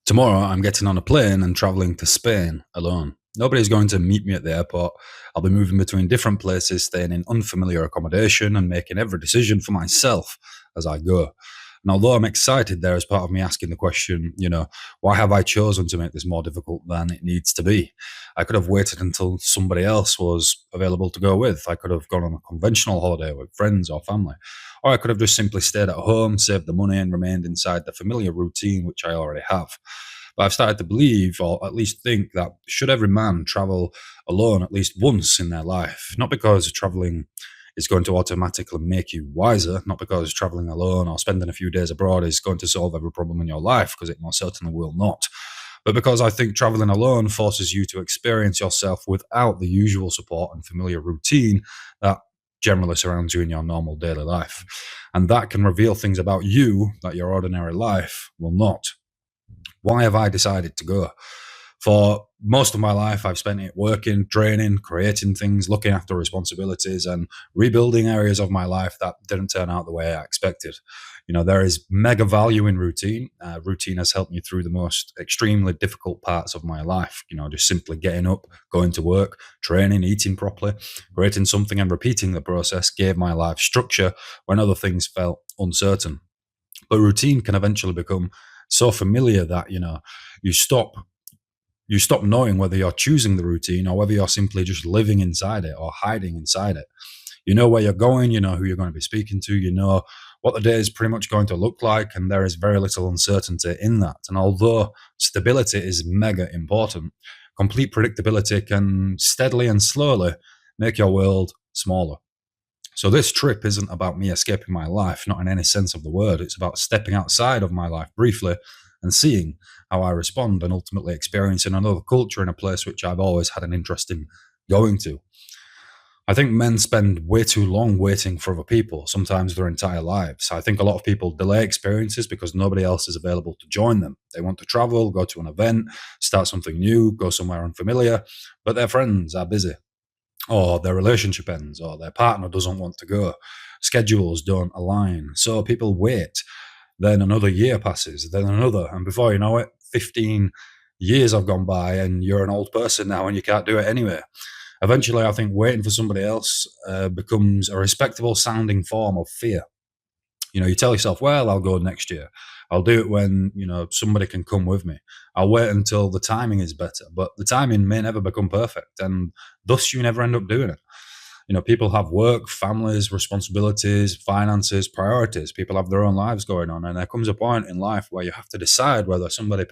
Tomorrow, I'm getting on a plane and traveling to Spain alone. Nobody's going to meet me at the airport. I'll be moving between different places, staying in unfamiliar accommodation, and making every decision for myself as I go. And although I'm excited, there is part of me asking the question, why have I chosen to make this more difficult than it needs to be? I could have waited until somebody else was available to go with. I could have gone on a conventional holiday with friends or family. Or I could have just simply stayed at home, saved the money, and remained inside the familiar routine which I already have. But I've started to believe, or at least think, that should every man travel alone at least once in their life, not because traveling is going to automatically make you wiser, not because traveling alone or spending a few days abroad is going to solve every problem in your life, because it most certainly will not, but because I think traveling alone forces you to experience yourself without the usual support and familiar routine that generally surrounds you in your normal daily life. And that can reveal things about you that your ordinary life will not. Why have I decided to go? For most of my life, I've spent it working, training, creating things, looking after responsibilities, and rebuilding areas of my life that didn't turn out the way I expected. There is mega value in routine. Routine has helped me through the most extremely difficult parts of my life. Just simply getting up, going to work, training, eating properly, creating something, and repeating the process gave my life structure when other things felt uncertain. But routine can eventually become so familiar that you stop you stop knowing whether you're choosing the routine or whether you're simply just living inside it or hiding inside it. You know where you're going, you know who you're going to be speaking to, you know what the day is pretty much going to look like, and there is very little uncertainty in that. And although stability is mega important, complete predictability can steadily and slowly make your world smaller. So this trip isn't about me escaping my life, not in any sense of the word. It's about stepping outside of my life briefly and seeing how I respond, and ultimately experiencing another culture in a place which I've always had an interest in going to. I think men spend way too long waiting for other people, sometimes their entire lives. I think a lot of people delay experiences because nobody else is available to join them. They want to travel, go to an event, start something new, go somewhere unfamiliar, but their friends are busy, or their relationship ends, or their partner doesn't want to go. Schedules don't align. So people wait. Then another year passes, then another. And before you know it, 15 years have gone by and you're an old person now and you can't do it anyway. Eventually, I think waiting for somebody else becomes a respectable sounding form of fear. You tell yourself, well, I'll go next year. I'll do it when, somebody can come with me. I'll wait until the timing is better, but the timing may never become perfect. And thus you never end up doing it. People have work, families, responsibilities, finances, priorities. People have their own lives going on. And there comes a point in life where you have to decide whether somebody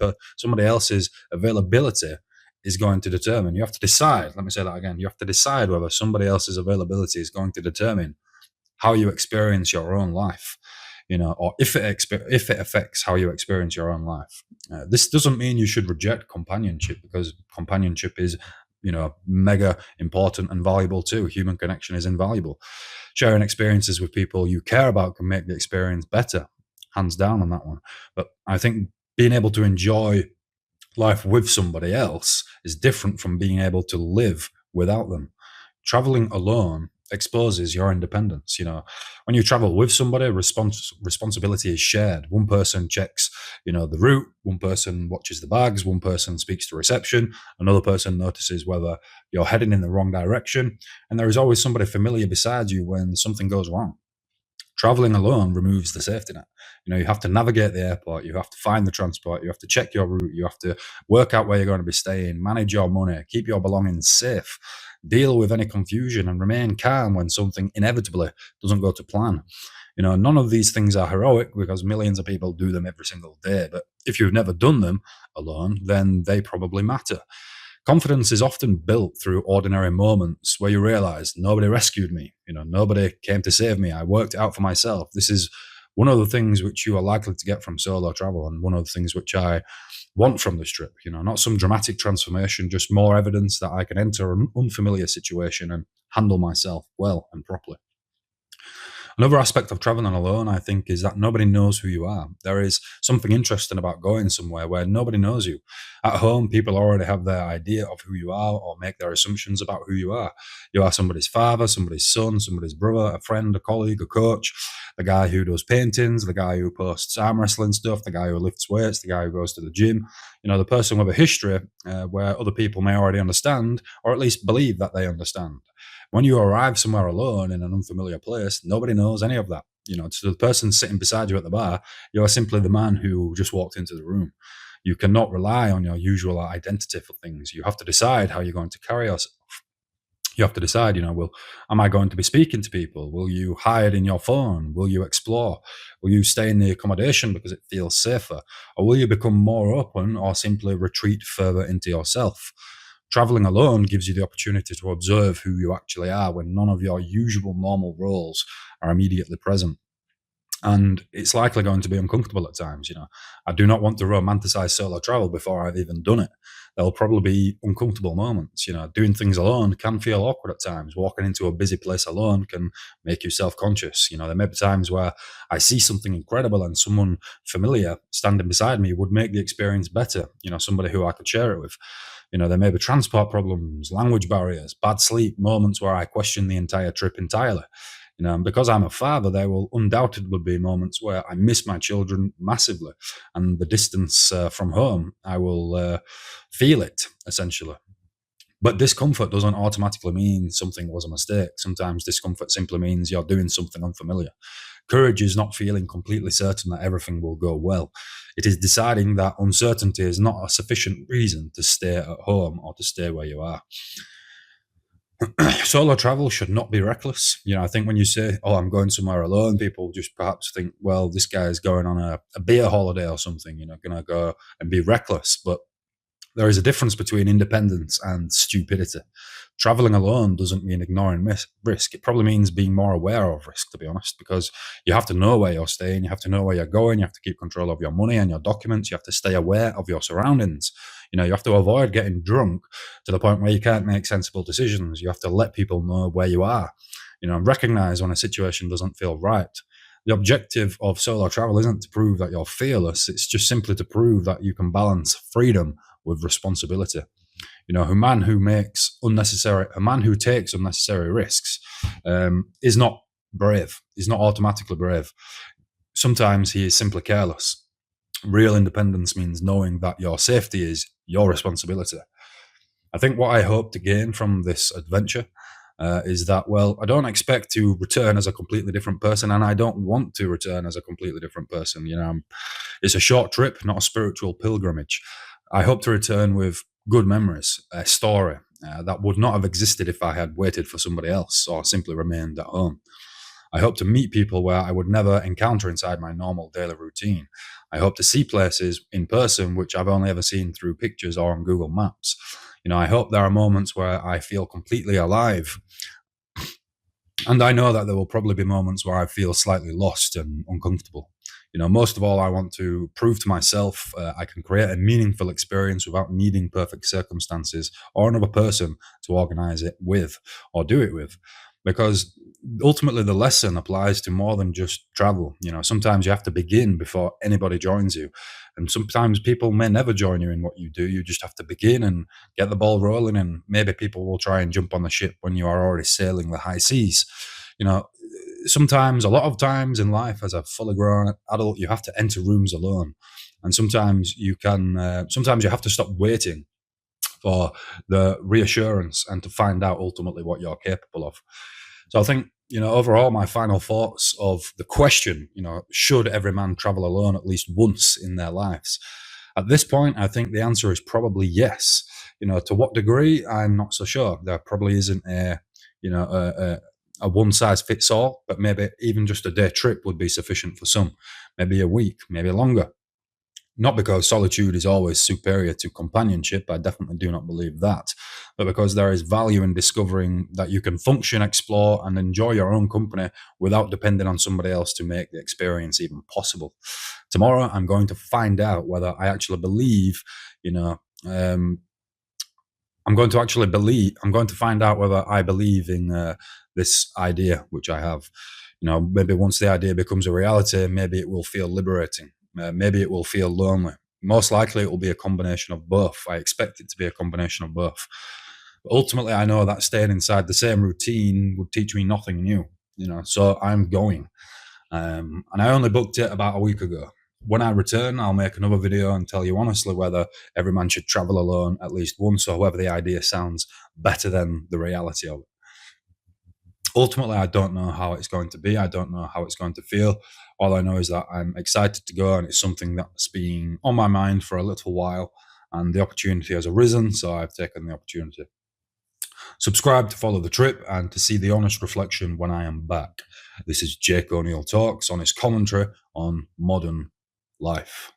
else's availability is going to determine. You have to decide, let me say that again. You have to decide whether somebody else's availability is going to determine how you experience your own life, or if it affects how you experience your own life. This doesn't mean you should reject companionship, because companionship is, mega important and valuable too. Human connection is invaluable. Sharing experiences with people you care about can make the experience better, hands down on that one. But I think being able to enjoy life with somebody else is different from being able to live without them. Traveling alone exposes your independence. When you travel with somebody, responsibility is shared. One person checks, the route. One person watches the bags. One person speaks to reception. Another person notices whether you're heading in the wrong direction. And there is always somebody familiar beside you when something goes wrong. Traveling alone removes the safety net. You have to navigate the airport, you have to find the transport, you have to check your route, you have to work out where you're going to be staying, manage your money, keep your belongings safe, deal with any confusion, and remain calm when something inevitably doesn't go to plan. None of these things are heroic, because millions of people do them every single day. But if you've never done them alone, then they probably matter. Confidence is often built through ordinary moments where you realize nobody rescued me. Nobody came to save me. I worked it out for myself. This is one of the things which you are likely to get from solo travel, and one of the things which I want from this trip. Not some dramatic transformation, just more evidence that I can enter an unfamiliar situation and handle myself well and properly. Another aspect of traveling alone, I think, is that nobody knows who you are. There is something interesting about going somewhere where nobody knows you. At home, people already have their idea of who you are or make their assumptions about who you are. You are somebody's father, somebody's son, somebody's brother, a friend, a colleague, a coach, the guy who does paintings, the guy who posts arm wrestling stuff, the guy who lifts weights, the guy who goes to the gym. The person with a history where other people may already understand or at least believe that they understand. When you arrive somewhere alone in an unfamiliar place, nobody knows any of that. To the person sitting beside you at the bar, you are simply the man who just walked into the room. You cannot rely on your usual identity for things. You have to decide how you're going to carry yourself. You have to decide, am I going to be speaking to people? Will you hide in your phone? Will you explore? Will you stay in the accommodation because it feels safer? Or will you become more open or simply retreat further into yourself? Traveling alone gives you the opportunity to observe who you actually are when none of your usual normal roles are immediately present. And it's likely going to be uncomfortable at times. I do not want to romanticize solo travel before I've even done it. There'll probably be uncomfortable moments. Doing things alone can feel awkward at times. Walking into a busy place alone can make you self-conscious. There may be times where I see something incredible and someone familiar standing beside me would make the experience better. Somebody who I could share it with. There may be transport problems, language barriers, bad sleep, moments where I question the entire trip entirely. And because I'm a father, there will undoubtedly be moments where I miss my children massively, and the distance from home, I will feel it essentially. But discomfort doesn't automatically mean something was a mistake. Sometimes discomfort simply means you're doing something unfamiliar. Courage is not feeling completely certain that everything will go well. It is deciding that uncertainty is not a sufficient reason to stay at home or to stay where you are. Solo travel should not be reckless. I think when you say, "Oh, I'm going somewhere alone," people just perhaps think, "Well, this guy is going on a beer holiday or something." Going to go and be reckless. But there is a difference between independence and stupidity. Traveling alone doesn't mean ignoring risk. It probably means being more aware of risk, to be honest, because you have to know where you're staying, you have to know where you're going, you have to keep control of your money and your documents, you have to stay aware of your surroundings. You have to avoid getting drunk to the point where you can't make sensible decisions. You have to let people know where you are, and recognize when a situation doesn't feel right. The objective of solo travel isn't to prove that you're fearless. It's just simply to prove that you can balance freedom with responsibility. A man who takes unnecessary risks is not brave. He's not automatically brave. Sometimes he is simply careless. Real independence means knowing that your safety is your responsibility. I think what I hope to gain from this adventure is that, well, I don't expect to return as a completely different person, and I don't want to return as a completely different person. It's a short trip, not a spiritual pilgrimage. I hope to return with good memories, a story that would not have existed if I had waited for somebody else or simply remained at home. I hope to meet people where I would never encounter inside my normal daily routine. I hope to see places in person which I've only ever seen through pictures or on Google Maps. I hope there are moments where I feel completely alive. And I know that there will probably be moments where I feel slightly lost and uncomfortable. Most of all, I want to prove to myself I can create a meaningful experience without needing perfect circumstances or another person to organize it with or do it with. Because ultimately, the lesson applies to more than just travel. Sometimes you have to begin before anybody joins you. And sometimes people may never join you in what you do. You just have to begin and get the ball rolling, and maybe people will try and jump on the ship when you are already sailing the high seas. You know, a lot of times in life, as a fully grown adult, you have to enter rooms alone, and sometimes you have to stop waiting for the reassurance and to find out ultimately what you're capable of. So I think, overall, my final thoughts of the question, should every man travel alone at least once in their lives? At this point, I think the answer is probably yes. To what degree, I'm not so sure. There probably isn't a one size fits all, but maybe even just a day trip would be sufficient for some. Maybe a week, maybe longer. Not because solitude is always superior to companionship, I definitely do not believe that, but because there is value in discovering that you can function, explore, and enjoy your own company without depending on somebody else to make the experience even possible. Tomorrow, I'm going to find out whether I actually believe, you know, um, I'm going to find out whether I believe in this idea which I have. Maybe once the idea becomes a reality, maybe it will feel liberating. Maybe it will feel lonely. Most likely, it will be a combination of both. I expect it to be a combination of both. But ultimately, I know that staying inside the same routine would teach me nothing new. So I'm going. And I only booked it about a week ago. When I return, I'll make another video and tell you honestly whether every man should travel alone at least once, or whether the idea sounds better than the reality of it. Ultimately, I don't know how it's going to be. I don't know how it's going to feel. All I know is that I'm excited to go, and it's something that's been on my mind for a little while, and the opportunity has arisen, so I've taken the opportunity. Subscribe to follow the trip and to see the honest reflection when I am back. This is Jake O'Neill Talks, honest commentary on modern life.